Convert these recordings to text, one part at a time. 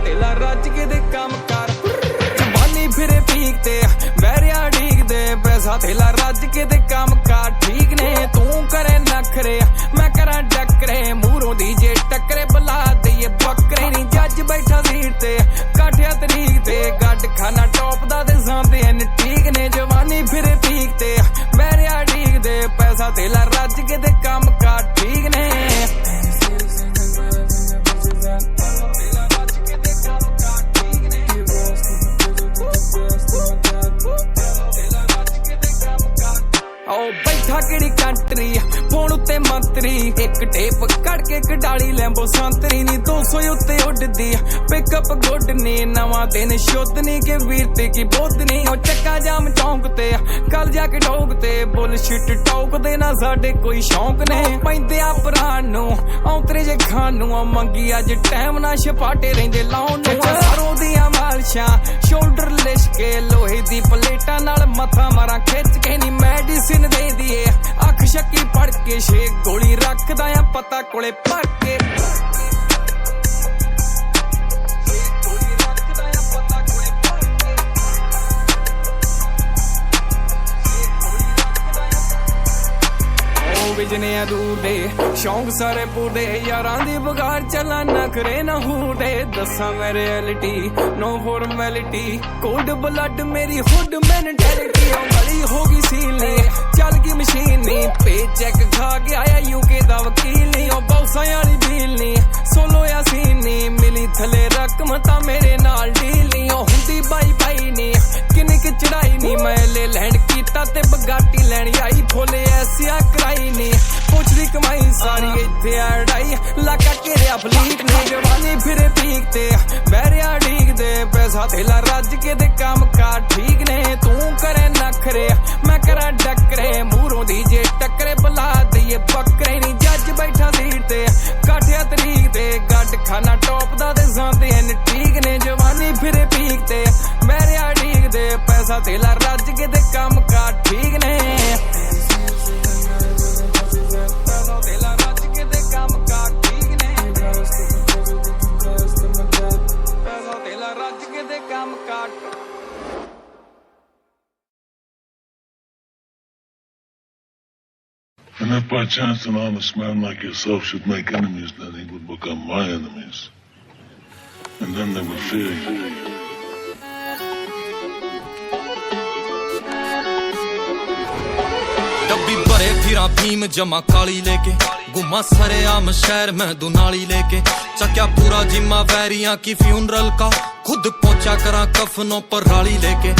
तेला रज के दे काम कर जवानी फिरे पीक ते बैरिया ठीक दे पैसा तेला रज के दे काम कर ठीक ने तू करे नखरे मैं करा डकरे मूरों दी जे टकरे बुला दे बकरे नी जज बैठा सीट ते काठिया तरीक ते गड खाना टॉप दा ते सांदे न ठीक ने जवानी फिरे पीक ते बैरिया ठीक दे पैसा तेला रज के दे काम कर ठीक ने बैठा किड़ी कंट्री फोन उत्ते मंत्री एक टेप कड़ के कडाली लैंबो संतरी नी 200 उत्ते उड़दी पिकअप गुड नी नवा दिन शुद्ध नी के वीरते की बोध नी ओ चक्का जाम चौंक ते कल जाके ठोक ते बुलशिट टोक दे ना साडे कोई शौक ने पैंदे आ प्राण नु औतरे जे खान नु मंगी अज टाइम ना छपाटे रहिंदे लाउन नु सरों दियां मालशां शोल्डर लिशके लोहे दी प्लेटां नाल मथा मारा खिच के नी मेडिसिन दे दिए अख शक्की पड़ के छे गोली रखदा आ पता कोले भर के विजने दूर दे शौक सारे पूरे यारां दी बगाड़ चला नखरे न हूडे दसा मैं reality no formality cold blood मेरी हुड मेंटेलिटी गली होगी सीलनी चल गई मशीन नी पे चेक खा के आया यूके दा वकील नी ओ बौसा वाली डील नी सोलो या सीन नी मिली थले रकम ता मेरे नाल डील नी ओ हुंदी बाई बाई नी किन्नी की चढ़ाई नी मैं ले लैंड कीता ते बगाटी लैनी आई फुले ऐसिया कराई नी पुछदी कमाई सारी इत्थे अड़ाई लाका घेरिया फलीट ने जवानी फिरे पीक ते बैरिया ठीक दे पैसा तेला रज के दे काम कर ठीक ने तू करे नखरे मैं करा डकरे मूरों दी जे टकरे बुला दे बकरे नी जज बैठा सीट ते काठिया तरीक ते गड खाना टॉप दा ते सांदे न ठीक ने जवानी फिरे पीक ते बैरिया ठीक दे पैसा तेला रज के दे काम कर ठीक ने And if by chance an honest man like yourself should make enemies, then he would become my enemies. And then they would fear you. डब्बी भरे फिरा भीम जमा काली लेके गुमा सरे आम शहर में दुनाली लेके चक्या पूरा जिम्मा वैरियां की फ्यूनरल का खुद पहुंचा करा कफनों पर राली लेके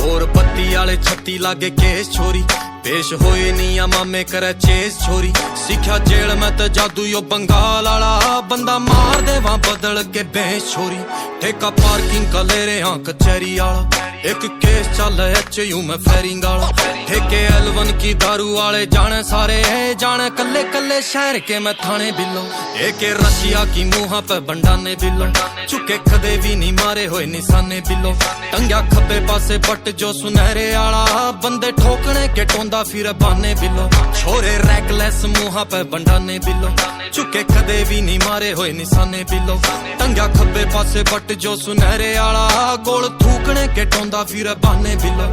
और बत्ती आले छत्ती लागे केस छोरी पेश होए नी मामे करे चेस छोरी सीखा जेल में तो जादू यो बंगाल आला बंदा मार दे वहां बदल के बेस छोरी ठेका पार्किंग का ले रहे हाँ कचहरी आला एक केस चल HU में फेरिंग आला ठेके L1 की दारू वाले जाने सारे जाने कल्ले कल्ले शहर के मैं थाने बिलो एक रशिया की मुहा पे बंडाने बिलो चुके कदे भी नहीं मारे होए निशाने बिलो टंग्या खब्बे पासे बट जो सुनहरे आला बंदे ठोकने के टोंदा फिर बाने बिलो छोरे रैकलेस मुहा पे बंडाने बिलो चुके कदे भी नहीं मारे होए निशाने बिलो टंग्या खब्बे पासे बट जो सुनहरे आला गोल थूकने के टोंदा फिर बाने बिलो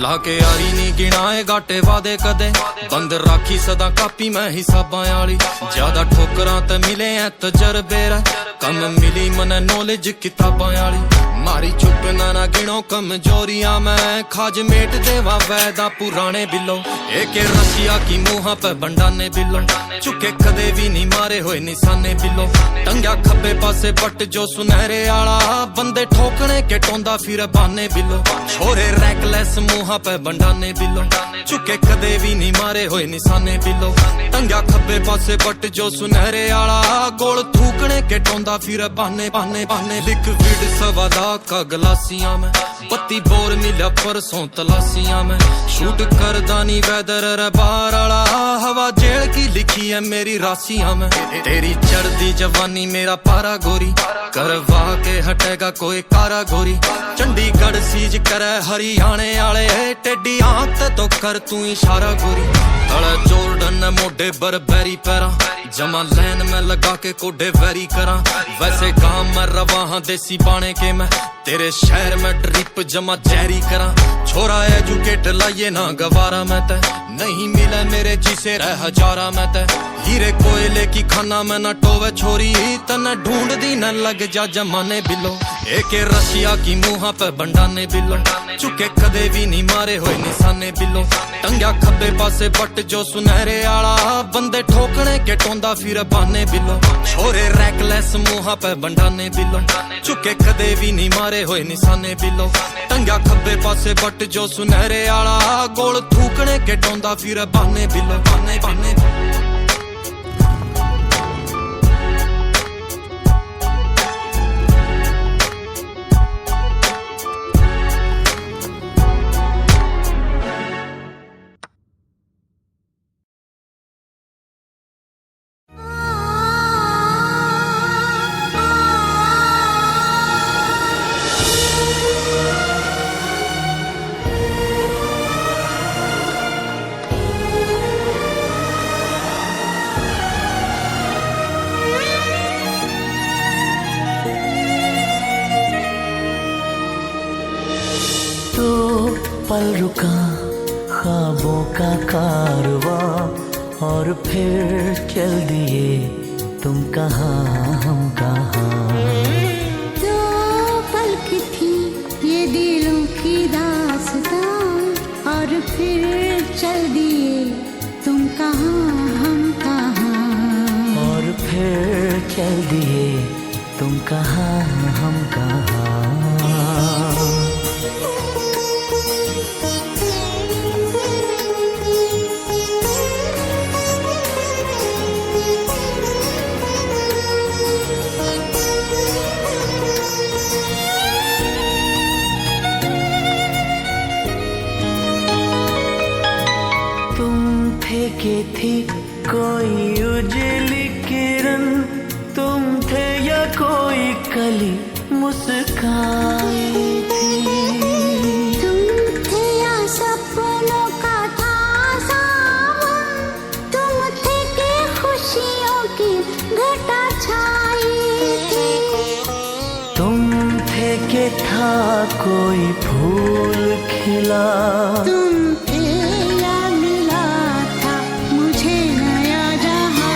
लाके यारी नी गिनाए घाटे वादे कदे बंद राखी सदा कापी मैं हिसाबां आली ज्यादा ठोकरां ते मिले हैं तजर्बे रा कम मिली मने नॉलेज किताबां आली मारी चुप ना गिनो कमजोरियां मैं खाज मेट देवा वैदा पुराने बिलो एक रशिया की मुहा पे बंडाने बिलो चुके कदे भी नहीं मारे होए निशाने बिलो टंग्या खब्बे पासे बट जो सुनहरे आला बंदे ठोकने के टोंदा फिर बाने बिलो छोरे रैकलेस मुहा पे बंडाने बिलो चुके कदे भी नहीं मारे होए निशाने बिलो टंग्या खब्बे पासे बट जो सुनहरे आला गोल थूकने के टोंदा फिर बाने बाने बाने लिक्विड सवादा का गलासियां में 32 बोर मिलिया परसों तलासियां में शूट करदा नी वेदर रे बाहर आला हवा जेल की लिखी है मेरी रासियां में तेरी चढ़दी जवानी मेरा पारा गोरी करवा के हटेगा कोई कारा गोरी चंडीगढ़ सीज करे हरियाणे आले टेडी आंख तो कर तू इशारा गोरी तले जोर्डन मोडे बरबेरी पैरा जमा लैन में लगा के कोडे वेरी करा वैसे गांव में रवा हाँ देसी बाणे के मैं तेरे शहर में ड्रिप जमा जहरी करा छोरा एजुकेट लाइए ना गवारा मैं ते नहीं मिले मेरे जिसे रह हजारा मैं ते हीरे कोयले की खाना में न टोवे छोरी तने ढूंढ दी न लग जा जमाने बिलो एक रशिया की मुहा पे बंडाने बिलो चुके कदे भी नहीं मारे हुए निशाने बिलो टंग्या खब्बे पासे बट जो सुनहरे आला बंदे ठोकने के टोंदा फिर बाने बिलो छोरे रैकलेस मुहा पे बंडाने बिलो चुके कदे भी नहीं मारे हुए निशाने बिलो टंग्या खब्बे पासे बट जो सुनहरे आला गोल थूकने के टोंदा फिर बाने बिलो बाने बाने पल रुका ख्वाबों का कारवां और फिर चल दिए तुम कहाँ हम कहाँ दो पल की थी ये दिलों की दास्तां और फिर चल दिए तुम कहाँ हम कहाँ और फिर चल दिए तुम कहाँ हम कहाँ के थी कोई उजली किरण तुम थे या कोई कली मुस्काई थी तुम थे या सपनों का था सावन तुम थे के खुशियों की घटा छाई थी तुम थे के था कोई फूल खिला तुम थे या मिला था मुझे नया जहां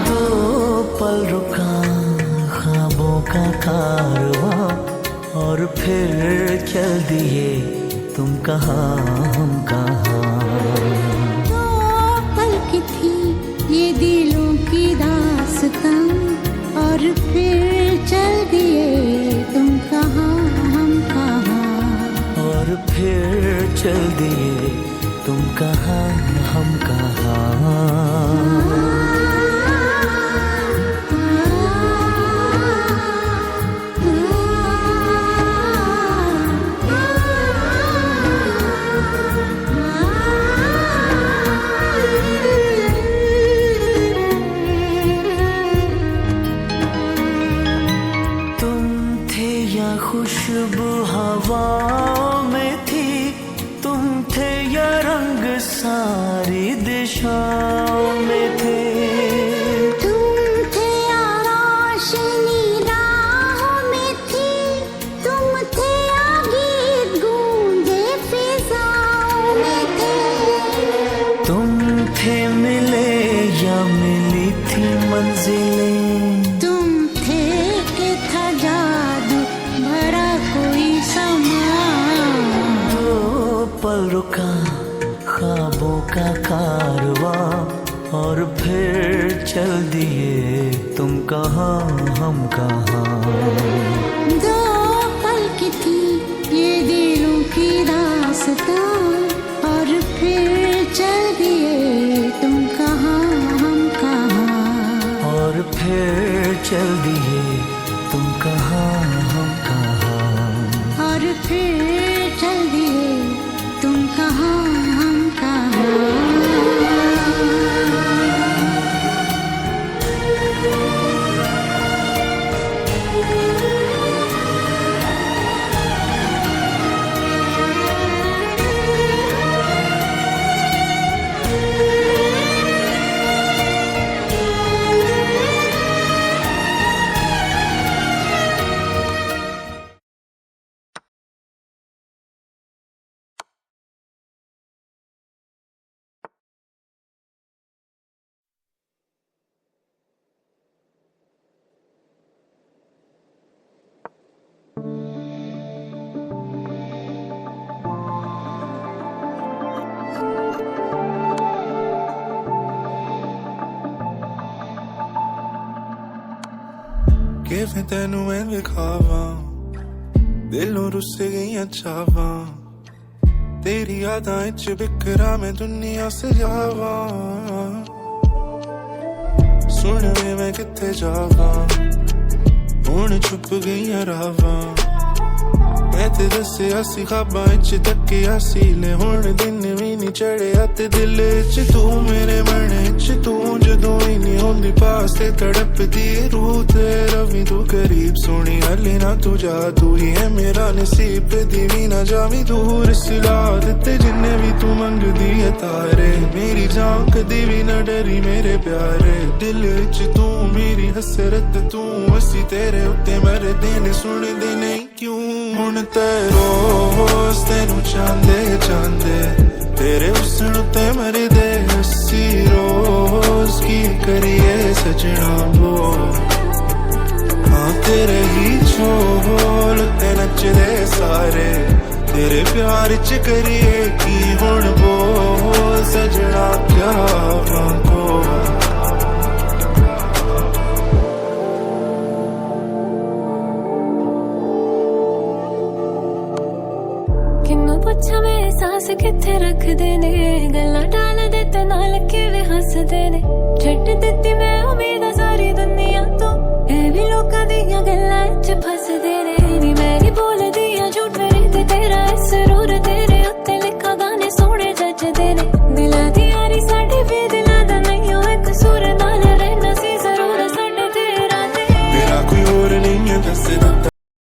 दो पल रुका ख्वाबों का कारवां और फिर चल दिए तुम कहाँ हम कहाँ दो पल की थी ये दिलों की दास्तां और फिर चल दिए तुम कहाँ हम कहाँ और फिर चल दिए तुम कहाँ हम कहाँ खुशबू हवाओं में थी तुम थे या रंग सारी दिशाओं में थे तुम थे या रोशनी राहों में थी तुम थे या गीत गूंजे फिजाओं में थे तुम थे मिले या मिली थी मंजिलें तुम थे कि था जादू भरा कोई समा दो पल रुका ख्वाबों का कारवां और फिर चल दिए तुम कहाँ हम कहाँ दो पल की थी ये दिलों की दास्तां और फिर चल दिए तुम कहाँ हम कहाँ और फिर चल दिए तुम कहाँ हम कहाँ और फिर चल दिए, तुम कहाँ हम कहाँ। ਕਿਵੇਂ ਤੈਨੂੰ ਮੈਂ ਵਿਖਾਵਾਂ, ਦਿਲੋਂ ਰੁੱਸ ਗਈਆਂ ਚਾਵਾਂ, ਤੇਰੀ ਯਾਦਾਂ ਵਿੱਚ ਬਿਖਰਾ ਮੈਂ ਦੁਨੀਆ ਸਜਾਵਾਂ। ਸੁਣ ਵੇ ਮੈਂ ਕਿੱਥੇ ਜਾਵਾਂ, ਹੁਣ ਛੁਪ ਗਈਆਂ ਰਾਵਾਂ, ਮੈਂ ਤੇ ਦੱਸਿਆ ਸੀ ਖਾਬਾਂ ਵਿੱਚ ਤੱਕਿਆ ਸੀ ਲੈ ਹੁਣ ਦਿਨ ਵੀ ਨਹੀਂ ਚੜਿਆ ਤੇ ਦਿਲ ਵਿੱਚ ਤੂੰ ਮੇਰੇ ਮਨ ਵਿੱਚ ਤੂੰ ਜਦੋਂ ਹੀ ਨਹੀਂ ਹੁੰਦੀ ਪਾਸ ਤੇ ਤੜਪਦੀ ਰੂਹ ਤੇ ਰਵੀ ਤੂੰ ਕਰੀਬ ਸੋਹਣੀ ਹਲੇ ਨਾ ਤੂੰ ਜਾ ਤੂੰ ਹੀ ਹੈ ਮੇਰਾ ਨਸੀਬ ਦੀ ਵੀ ਨਾ ਜਾਵੀਂ ਦੂਰ ਸਿਲਾ ਦਿੱਤੇ ਜਿੰਨੇ ਵੀ ਤੂੰ ਮੰਗਦੀ ਹੈ ਤਾਰੇ ਮੇਰੀ ਜਾਨ ਕਦੀ ਵੀ ਨਾ ਡਰੀ ਮੇਰੇ ਪਿਆਰੇ ਦਿਲ ਵਿੱਚ ਤੂੰ ਮੇਰੀ ਹਸਰਤ ਤੂੰ ਅਸੀਂ ਤੇਰੇ ਉੱਤੇ ਮਰਦੇ ਨੇ ਸੁਣਦੇ ਨਹੀਂ ਕਿਉਂ ਹੁਣ ਤੇ ਰੋਜ਼ ਤੈਨੂੰ ਚਾਹੁੰਦੇ ਚਾਹੁੰਦੇ ਤੇਰੇ ਹੁਸਨ ਉੱਤੇ ਮਰਦੇ ਅਸੀਂ ਰੋਜ਼ ਕੀ ਕਰੀਏ ਸਜਣਾ ਬੋਲ ਹਾਂ ਤੇਰੇ ਹੀ ਝੋਲ ਤੇ ਨੱਚਦੇ ਸਾਰੇ ਤੇਰੇ ਪਿਆਰ ਚ ਕਰੀਏ ਕੀ ਹੁਣ ਬੋਲ ਸਜਣਾ ਕਿਆ ਵਾਂਗੋ